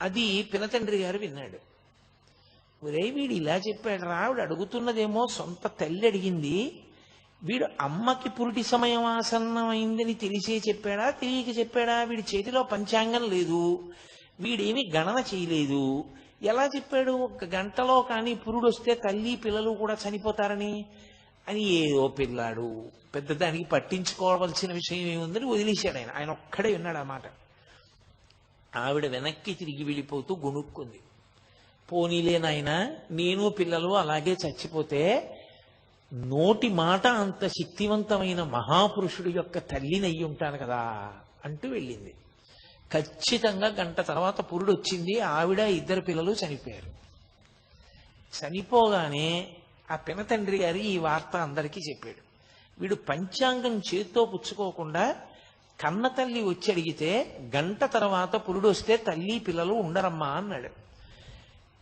అది పినతండ్రి గారు విన్నాడు. ఒరే వీడు ఇలా చెప్పాడు రా, ఆవిడ అడుగుతున్నదేమో సొంత తల్లి అడిగింది, వీడు అమ్మకి పురిటి సమయం ఆసన్నమైందని తెలిసే చెప్పాడా తెలియక చెప్పాడా? వీడి చేతిలో పంచాంగం లేదు, వీడేమి గణన చేయలేదు, ఎలా చెప్పాడు? 1 గంటలో కానీ పురుడు వస్తే తల్లి పిల్లలు కూడా చనిపోతారని అని ఏదో పిల్లాడు పెద్ద దానికి పట్టించుకోవాల్సిన విషయం ఏముందని వదిలేశాడు. ఆయన ఒక్కడే విన్నాడు ఆ మాట. ఆవిడ వెనక్కి తిరిగి వెళ్ళిపోతూ గొణుక్కుంది. పోనీలే నాయన, నేను పిల్లలు అలాగే చచ్చిపోతే నోటి మాట అంత శక్తివంతమైన మహాపురుషుడు యొక్క తల్లిని అయ్యి ఉంటాను కదా అంటూ వెళ్ళింది. ఖచ్చితంగా 1 గంట తర్వాత పురుడు వచ్చింది. ఆవిడ 2 పిల్లలు చనిపోయారు. చనిపోగానే ఆ పినతండ్రి గారి ఈ వార్త అందరికీ చెప్పాడు. వీడు పంచాంగం చేత్తో పుచ్చుకోకుండా కన్న తల్లి వచ్చి అడిగితే 1 గంట తర్వాత పురుడు వస్తే తల్లి పిల్లలు ఉండరమ్మా అన్నాడు.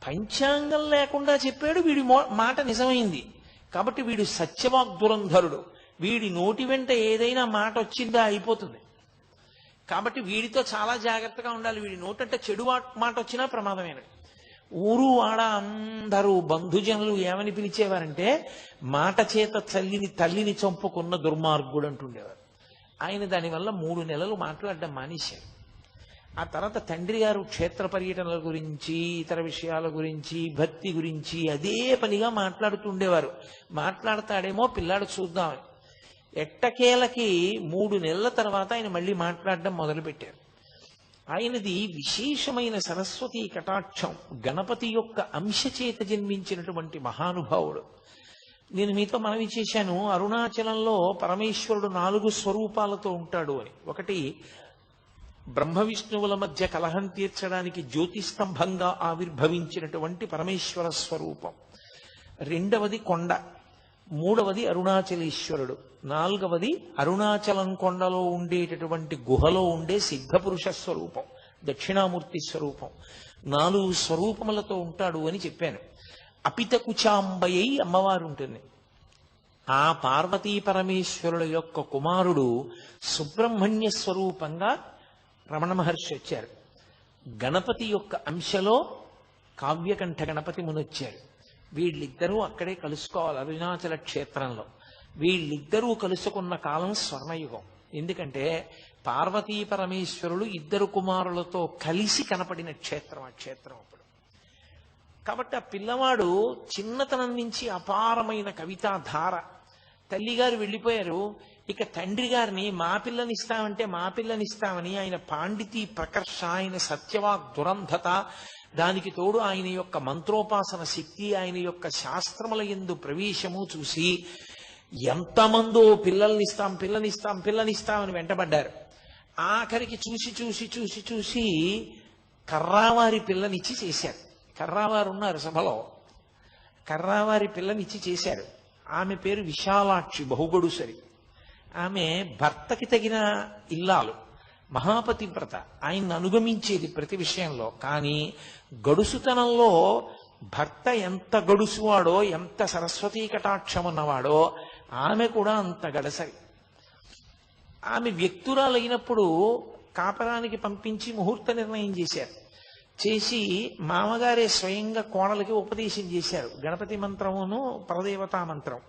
పంచాంగం లేకుండా చెప్పాడు, వీడి మాట నిజమైంది. కాబట్టి వీడు సత్యవాగ్దురంధరుడు. వీడి నోటి వెంట ఏదైనా మాట వచ్చిందా అయిపోతుంది. కాబట్టి వీడితో చాలా జాగ్రత్తగా ఉండాలి. వీడి నోటంటే చెడు మాట వచ్చినా ప్రమాదమేనండి. ఊరు వాడ అందరూ బంధుజనులు ఏమని పిలిచేవారంటే మాట చేత తల్లిని చంపుకున్న దుర్మార్గుడు అంటుండేవారు. ఆయన దానివల్ల 3 నెలలు మాట్లాడడం మానేశారు. ఆ తర్వాత తండ్రి గారు క్షేత్ర పర్యటనల గురించి, ఇతర విషయాల గురించి, భక్తి గురించి అదే పనిగా మాట్లాడుతుండేవారు. మాట్లాడతాడేమో పిల్లాడు చూద్దామని. ఎట్టకేలకి 3 నెలల తర్వాత ఆయన మళ్ళీ మాట్లాడడం మొదలుపెట్టారు. ఆయనది విశేషమైన సరస్వతీ కటాక్షం. గణపతి యొక్క అంశ చేత జన్మించినటువంటి మహానుభావుడు. నేను మీతో మనవి చేశాను, అరుణాచలంలో పరమేశ్వరుడు 4 స్వరూపాలతో ఉంటాడు అని. ఒకటి బ్రహ్మ విష్ణువుల మధ్య కలహం తీర్చడానికి జ్యోతిస్తంభంగా ఆవిర్భవించినటువంటి పరమేశ్వర స్వరూపం. 2వది కొండ, 3వది అరుణాచలేశ్వరుడు, 4వది అరుణాచలం కొండలో ఉండేటటువంటి గుహలో ఉండే సిద్ధపురుష స్వరూపం, దక్షిణామూర్తి స్వరూపం. 4 స్వరూపములతో ఉంటాడు అని చెప్పాను. అపితకుచాంబయ్యి అమ్మవారు ఉంటుంది. ఆ పార్వతీ పరమేశ్వరుల యొక్క కుమారుడు సుబ్రహ్మణ్య స్వరూపంగా రమణ మహర్షి వచ్చారు. గణపతి యొక్క అంశలో కావ్యకంఠ గణపతి మునొచ్చారు. వీళ్ళిద్దరూ అక్కడే కలుసుకోవాలి అరుణాచల క్షేత్రంలో. వీళ్ళిద్దరూ కలుసుకున్న కాలం స్వర్ణయుగం. ఎందుకంటే పార్వతీ పరమేశ్వరులు 2 కుమారులతో కలిసి కనపడిన క్షేత్రం ఆ క్షేత్రం అప్పుడు. కాబట్టి ఆ పిల్లవాడు చిన్నతనం నుంచి అపారమైన కవితా ధార. తల్లిగారు వెళ్ళిపోయారు. ఇక తండ్రి గారిని మా పిల్లనిస్తామని ఆయన పాండితీ ప్రకర్ష, ఆయన సత్యవాగ్ దురంధత, దానికి తోడు ఆయన యొక్క మంత్రోపాసన శక్తి, ఆయన యొక్క శాస్త్రముల యందు ప్రవేశము చూసి ఎంతమందో పిల్లనిస్తామని వెంటబడ్డారు. ఆఖరికి చూసి కర్రావారి పిల్లనిచ్చి చేశారు. కర్రావారు ఉన్నారు సభలో. కర్రావారి పిల్లనిచ్చి చేశారు. ఆమె పేరు విశాలాక్షి, బహుగడుసరి. ఆమె భర్తకి తగిన ఇల్లాలు, మహాపతివ్రత, ఆయన్ని అనుగమించేది ప్రతి విషయంలో. కానీ గడుసుతనంలో భర్త ఎంత గడుసువాడో, ఎంత సరస్వతీ కటాక్షం ఉన్నవాడో ఆమె కూడా అంత గడసరి. ఆమె వ్యక్తురాలైనప్పుడు కాపరానికి పంపించి ముహూర్త నిర్ణయం చేశారు. చేసి మామగారే స్వయంగా కోడలకి ఉపదేశం చేశారు, గణపతి మంత్రమును పరదేవతా మంత్రం.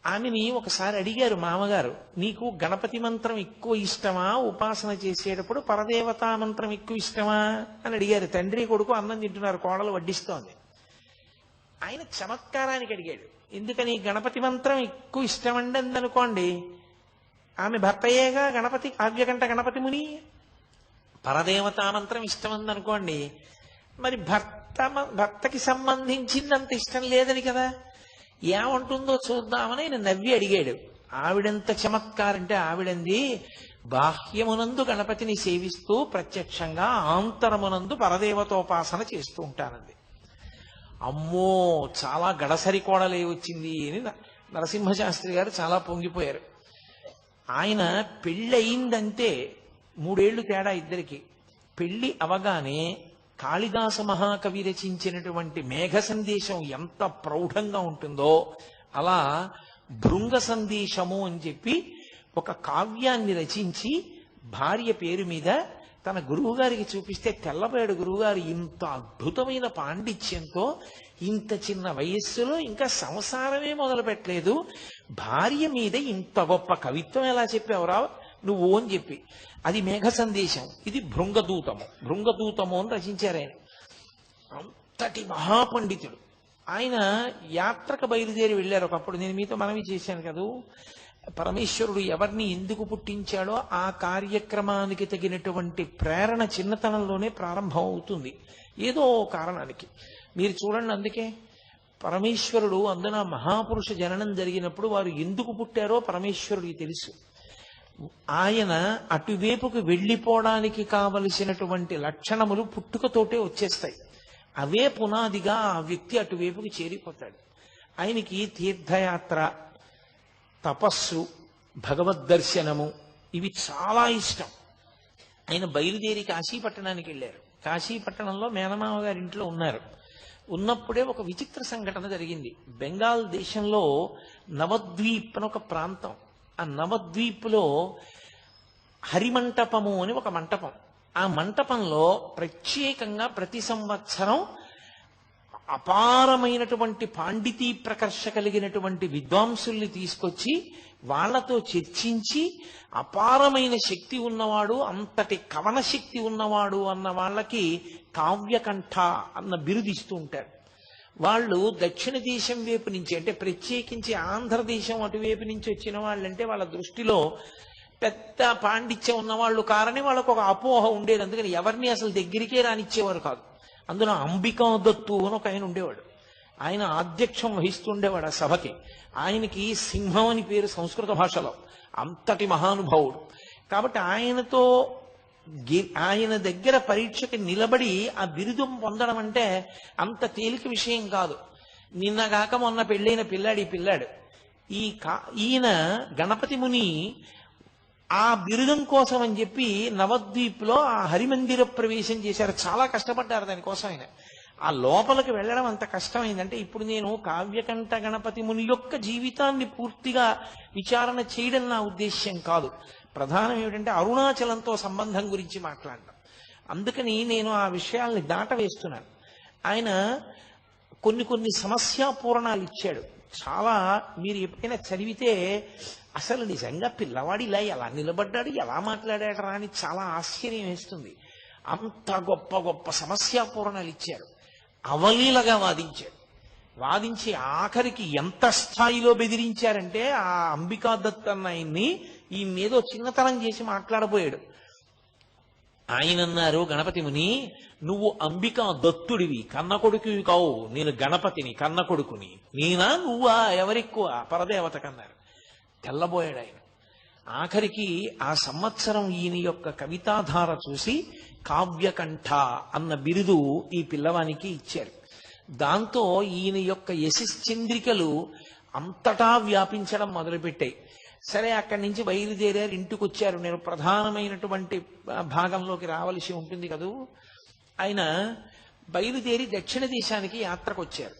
ఆమెని ఒకసారి అడిగారు మామగారు, నీకు గణపతి మంత్రం ఎక్కువ ఇష్టమా, ఉపాసన చేసేటప్పుడు పరదేవతా మంత్రం ఎక్కువ ఇష్టమా అని అడిగారు. తండ్రి కొడుకు అన్నం తింటున్నారు, కోడలు వడ్డిస్తోంది. ఆయన చమత్కారానికి అడిగాడు, ఎందుకని గణపతి మంత్రం ఎక్కువ ఇష్టమండి అందనుకోండి, ఆమె భర్తయ్యేగా గణపతి, కావ్యకంఠ గణపతి ముని. పరదేవతా మంత్రం ఇష్టమందనుకోండి, మరి భర్తకి సంబంధించిందంత ఇష్టం లేదని కదా, ఏమంటుందో చూద్దామని ఆయన నవ్వి అడిగాడు. ఆవిడెంత చమత్కారంటే ఆవిడంది, బాహ్యమునందు గణపతిని సేవిస్తూ ప్రత్యక్షంగా ఆంతరమునందు పరదేవతోపాసన చేస్తూ ఉంటానంది. అమ్మో చాలా గడసరి కోడలే వచ్చింది అని నరసింహశాస్త్రి గారు చాలా పొంగిపోయారు. ఆయన పెళ్ళయిందంటే 3 ఏళ్లు తేడా ఇద్దరికి. పెళ్లి అవగానే కాళిదాస మహాకవి రచించినటువంటి మేఘ సందేశం ఎంత ప్రౌఢంగా ఉంటుందో అలా భృంగ సందేశము అని చెప్పి ఒక కావ్యాన్ని రచించి భార్య పేరు మీద తన గురువు గారికి చూపిస్తే తెల్లబోయాడు గురువుగారు ఇంత అద్భుతమైన పాండిత్యంతో ఇంత చిన్న వయస్సులో ఇంకా సంసారమే మొదలు పెట్టలేదు, భార్య మీద ఇంత గొప్ప కవిత్వం ఎలా చెప్పావురా నువ్వు అని చెప్పి. అది మేఘ సందేశం, ఇది భృంగదూతము. భృంగదూతము అని రచించారు ఆయన. అంతటి మహాపండితుడు ఆయన. యాత్రకు బయలుదేరి వెళ్ళారు ఒకప్పుడు. నేను మీతో మనవి చేశాను కదూ, పరమేశ్వరుడు ఎవరిని ఎందుకు పుట్టించాడో ఆ కార్యక్రమానికి తగినటువంటి ప్రేరణ చిన్నతనంలోనే ప్రారంభం అవుతుంది, ఏదో కారణానికి. మీరు చూడండి, అందుకే పరమేశ్వరుడు అందున మహాపురుష జననం జరిగినప్పుడు వారు ఎందుకు పుట్టారో పరమేశ్వరుడికి తెలుసు. ఆయన అటువైపుకు వెళ్ళిపోవడానికి కావలసినటువంటి లక్షణములు పుట్టుకతోటే వచ్చేస్తాయి. అవే పునాదిగా ఆ వ్యక్తి అటువైపుకి చేరిపోతాడు. ఆయనకి తీర్థయాత్ర, తపస్సు, భగవద్దర్శనము ఇవి చాలా ఇష్టం. ఆయన బయలుదేరి కాశీపట్టణానికి వెళ్ళారు. కాశీపట్టణంలో మేనమామ గారి ఇంట్లో ఉన్నారు. ఉన్నప్పుడే ఒక విచిత్ర సంఘటన జరిగింది. బెంగాల్ దేశంలో నవద్వీప్ అని ఒక ప్రాంతం. ఆ నవద్వీప్లో హరిమంటపము అని ఒక మంటపం. ఆ మంటపంలో ప్రత్యేకంగా ప్రతి సంవత్సరం అపారమైనటువంటి పాండితీ ప్రకర్ష కలిగినటువంటి విద్వాంసుల్ని తీసుకొచ్చి వాళ్లతో చర్చించి అపారమైన శక్తి ఉన్నవాడు, అంతటి కవన శక్తి ఉన్నవాడు అన్న వాళ్ళకి కావ్యకంఠ అన్న బిరుదిస్తూ ఉంటారు. వాళ్ళు దక్షిణ దేశం వైపు నుంచి, అంటే ప్రత్యేకించి ఆంధ్రదేశం అటువైపు నుంచి వచ్చిన వాళ్ళంటే వాళ్ళ దృష్టిలో పెద్ద పాండిత్యం ఉన్నవాళ్ళు కారని వాళ్ళకు ఒక అపోహ ఉండేది. అందుకని ఎవరిని అసలు దగ్గరికే రానిచ్చేవారు కాదు. అందులో అంబికా దత్తు అని ఒక ఆయన ఉండేవాడు. ఆయన ఆధ్యక్షం వహిస్తుండేవాడు ఆ సభకి. ఆయనకి సింహం అని పేరు సంస్కృత భాషలో. అంతటి మహానుభావుడు. కాబట్టి ఆయన దగ్గర పరీక్షకి నిలబడి ఆ బిరుదు పొందడం అంటే అంత తేలిక విషయం కాదు. నిన్నగాక మొన్న పెళ్ళైన పిల్లాడు. ఈయన గణపతి ముని ఆ బిరుదం కోసం అని చెప్పి నవద్వీప్లో ఆ హరిమందిర ప్రవేశం చేశారు. చాలా కష్టపడ్డారు దానికోసం ఆయన. ఆ లోపలికి వెళ్ళడం అంత కష్టమైందంటే, ఇప్పుడు నేను కావ్యకంఠ గణపతి ముని యొక్క జీవితాన్ని పూర్తిగా విచారణ చేయడం నా ఉద్దేశ్యం కాదు. ప్రధానం ఏమిటంటే అరుణాచలంతో సంబంధం గురించి మాట్లాడడం. అందుకని నేను ఆ విషయాల్ని దాటవేస్తున్నాను. ఆయన కొన్ని సమస్యాపూరణాలు ఇచ్చాడు. చాలా మీరు ఎప్పుడైనా చదివితే అసలు నిజంగా పిల్లవాడు ఇలా ఎలా నిలబడ్డాడు, ఎలా మాట్లాడాడరా అని చాలా ఆశ్చర్యం వేస్తుంది. అంత గొప్ప గొప్ప సమస్యాపూరణాలు ఇచ్చారు. అవలీలగా వాదించి ఆఖరికి ఎంత స్థాయిలో బెదిరించారంటే ఆ అంబికా దత్ అన్న ఆయన్ని ఈయనేదో చిన్నతనం చేసి మాట్లాడబోయాడు. ఆయన అన్నారు, గణపతి ముని నువ్వు అంబికా దత్తుడివి, కన్న కొడుకువి కావు, నేను గణపతిని, కన్న కొడుకుని. నేనా నువ్వా, ఎవరెక్కువ, పరదేవత కన్నారు. తెల్లబోయాడు ఆయన. ఆఖరికి ఆ సంవత్సరం ఈయన యొక్క కవితాధార చూసి కావ్యకంఠ అన్న బిరుదు ఈ పిల్లవానికి ఇచ్చారు. దాంతో ఈయన యొక్క యశశ్చంద్రికలు అంతటా వ్యాపించడం మొదలుపెట్టాయి. సరే, అక్కడి నుంచి బయలుదేరారు, ఇంటికి వచ్చారు. నేను ప్రధానమైనటువంటి భాగంలోకి రావలసి ఉంటుంది కదూ. ఆయన బయలుదేరి దక్షిణ దేశానికి యాత్రకు వచ్చారు.